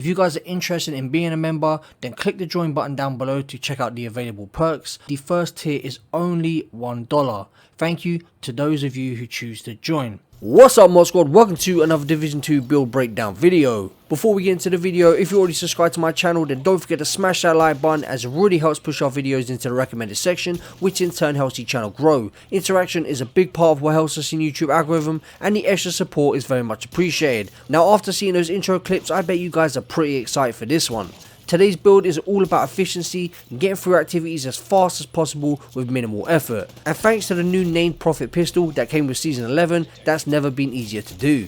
you guys are interested in being a member, then click the join button down below to check out the available perks. The first tier is only $1. Thank you to those of you who choose to join. What's up mod squad, welcome to another Division 2 build breakdown video. Before we get into the video, if you already subscribed to my channel, then don't forget to smash that like button, as it really helps push our videos into the recommended section, which in turn helps the channel grow. Interaction is a big part of what helps us in YouTube algorithm, and the extra support is very much appreciated. Now after seeing those intro clips, I bet you guys are pretty excited for this one. Today's build is all about efficiency and getting through activities as fast as possible with minimal effort. And thanks to the new named profit pistol that came with season 11, that's never been easier to do.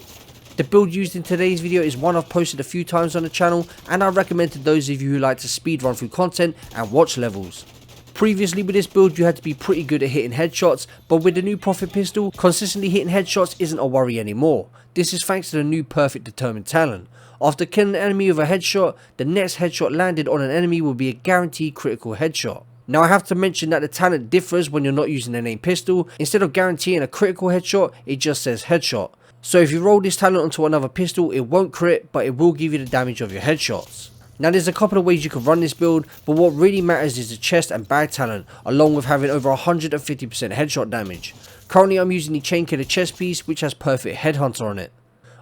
The build used in today's video is one I've posted a few times on the channel, and I recommend to those of you who like to speed run through content and watch levels. Previously with this build you had to be pretty good at hitting headshots, but with the new profit pistol, consistently hitting headshots isn't a worry anymore. This is thanks to the new perfect determined talent. After killing an enemy with a headshot, the next headshot landed on an enemy will be a guaranteed critical headshot. Now I have to mention that the talent differs when you're not using the named pistol. Instead of guaranteeing a critical headshot, it just says headshot. So if you roll this talent onto another pistol, it won't crit, but it will give you the damage of your headshots. Now there's a couple of ways you can run this build, but what really matters is the chest and bag talent, along with having over 150% headshot damage. Currently I'm using the chain killer chest piece, which has perfect headhunter on it.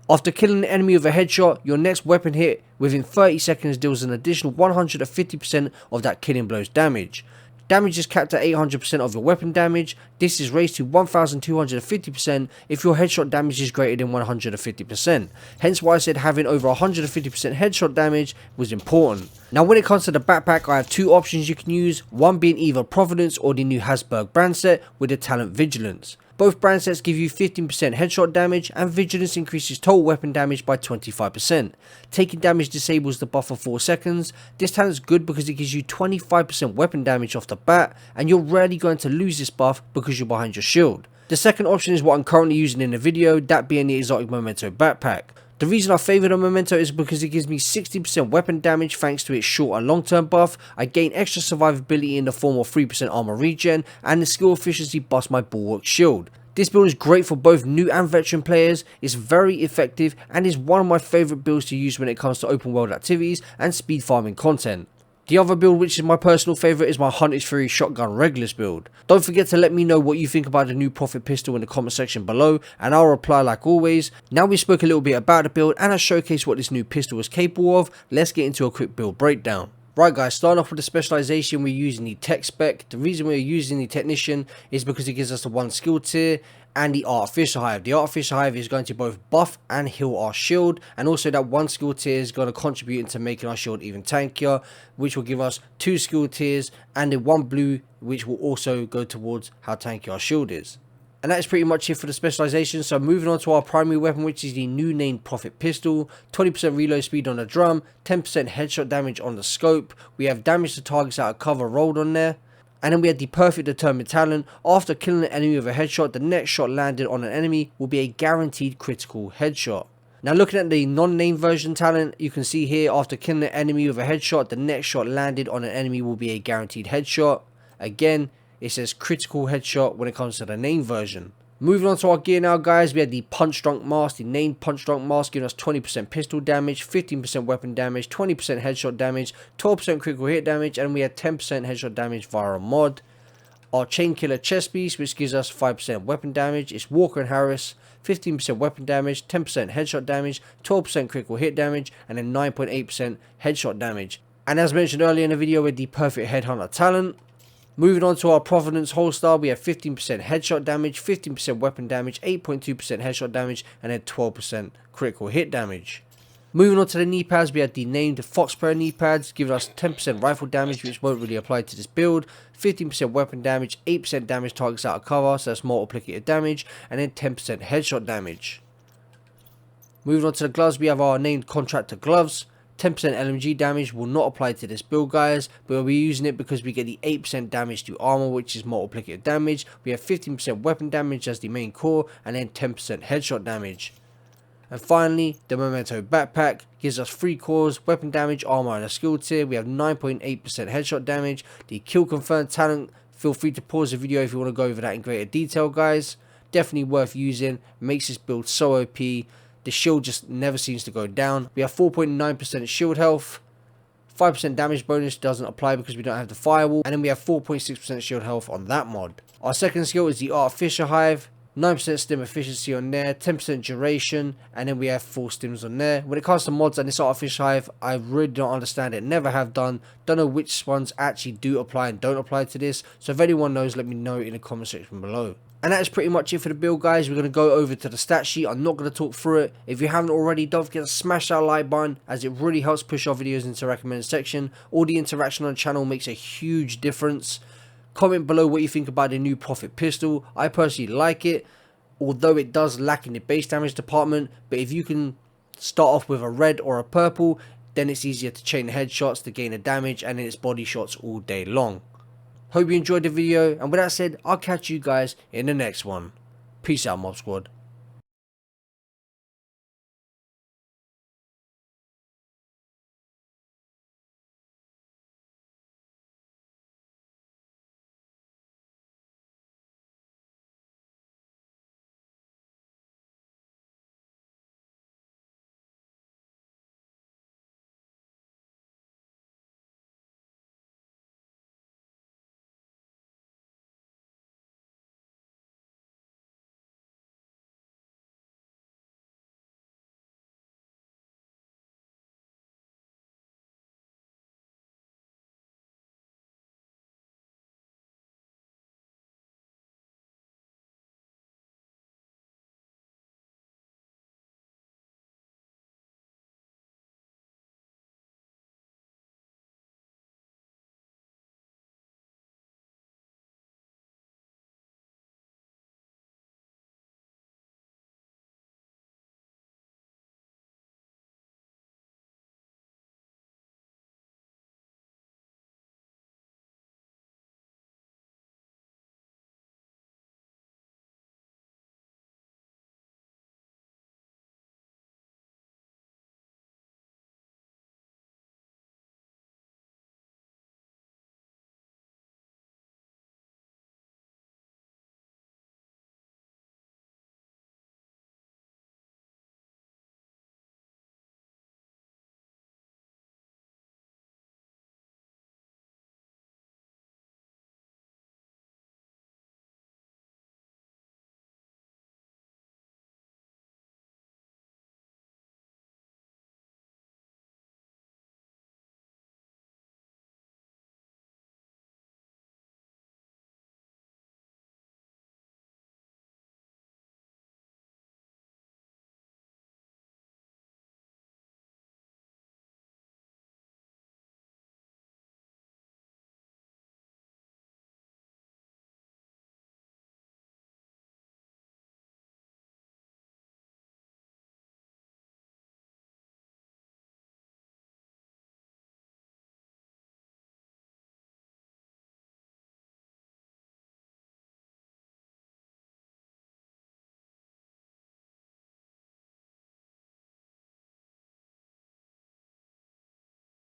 After killing an enemy with a headshot, your next weapon hit within 30 seconds deals an additional 150% of that killing blow's damage. Damage is capped at 800% of your weapon damage. This is raised to 1250% if your headshot damage is greater than 150%. Hence why I said having over 150% headshot damage was important. Now when it comes to the backpack, I have two options you can use, one being either Providence or the new Hasberg brand set with the talent Vigilance. Both brand sets give you 15% headshot damage, and Vigilance increases total weapon damage by 25%. Taking damage disables the buff for 4 seconds. This talent is good because it gives you 25% weapon damage off the bat, and you're rarely going to lose this buff because you're behind your shield. The second option is what I'm currently using in the video, that being the exotic memento backpack. The reason I favour the memento is because it gives me 60% weapon damage thanks to its short and long term buff. I gain extra survivability in the form of 3% armor regen, and the skill efficiency buffs my bulwark shield. This build is great for both new and veteran players, it's very effective, and is one of my favourite builds to use when it comes to open world activities and speed farming content. The other build, which is my personal favourite, is my Hunter's Fury Shotgun Regulus build. Don't forget to let me know what you think about the new profit pistol in the comment section below, and I'll reply like always. Now we spoke a little bit about the build and I showcased what this new pistol is capable of, let's get into a quick build breakdown. Right guys, starting off with the specialization, we're using the tech spec. The reason we're using the technician is because it gives us the 1 skill tier and the artificial hive. The artificial hive is going to both buff and heal our shield, and also that 1 skill tier is going to contribute into making our shield even tankier, which will give us 2 skill tiers and the 1 blue, which will also go towards how tanky our shield is. And that is pretty much it for the specialization. So moving on to our primary weapon, which is the new named profit pistol. 20% reload speed on the drum, 10% headshot damage on the scope. We have damage to targets out of cover rolled on there. And then we had the perfect determined talent. After killing an enemy with a headshot, the next shot landed on an enemy will be a guaranteed critical headshot. Now looking at the non-named version talent, you can see here after killing an enemy with a headshot, the next shot landed on an enemy will be a guaranteed headshot. Again, it says critical headshot when it comes to the named version. Moving on to our gear now guys, we had the Punch Drunk Mask. The named Punch Drunk Mask giving us 20% pistol damage, 15% weapon damage, 20% headshot damage, 12% critical hit damage, and we had 10% headshot damage via a mod. Our Chain Killer chest piece, which gives us 5% weapon damage, is Walker and Harris, 15% weapon damage, 10% headshot damage, 12% critical hit damage, and then 9.8% headshot damage. And as mentioned earlier in the video, with the perfect headhunter talent. Moving on to our Providence holster, we have 15% headshot damage, 15% weapon damage, 8.2% headshot damage, and then 12% critical hit damage. Moving on to the knee pads, we have the named Foxprayer knee pads, giving us 10% rifle damage, which won't really apply to this build, 15% weapon damage, 8% damage targets out of cover, so that's multiplicative damage, and then 10% headshot damage. Moving on to the gloves, we have our named Contractor gloves. 10% LMG damage will not apply to this build guys, but we'll be using it because we get the 8% damage to armor, which is multiplicative damage. We have 15% weapon damage as the main core, and then 10% headshot damage. And finally, the Memento backpack gives us 3 cores, weapon damage, armor, and a skill tier. We have 9.8% headshot damage. The kill confirmed talent, feel free to pause the video if you want to go over that in greater detail guys. Definitely worth using, makes this build so OP. the shield just never seems to go down. We have 4.9% shield health. 5% damage bonus doesn't apply because we don't have the firewall, and then we have 4.6% shield health on that mod. Our second skill is the Artificer Hive, 9% stim efficiency on there, 10% duration, and then we have 4 stims on there. When it comes to mods and this Artificer Hive, I really don't understand it, never have done, don't know which ones actually do apply and don't apply to this, so if anyone knows, let me know in the comment section below. And that is pretty much it for the build, guys. We're going to go over to the stat sheet. I'm not going to talk through it. If you haven't already, don't forget to smash that like button, as it really helps push our videos into the recommended section. All the interaction on the channel makes a huge difference. Comment below what you think about the new Prophet pistol. I personally like it, although it does lack in the base damage department. But if you can start off with a red or a purple, then it's easier to chain the headshots to gain the damage, and then it's body shots all day long. Hope you enjoyed the video, and with that said, I'll catch you guys in the next one. Peace out, Mob Squad.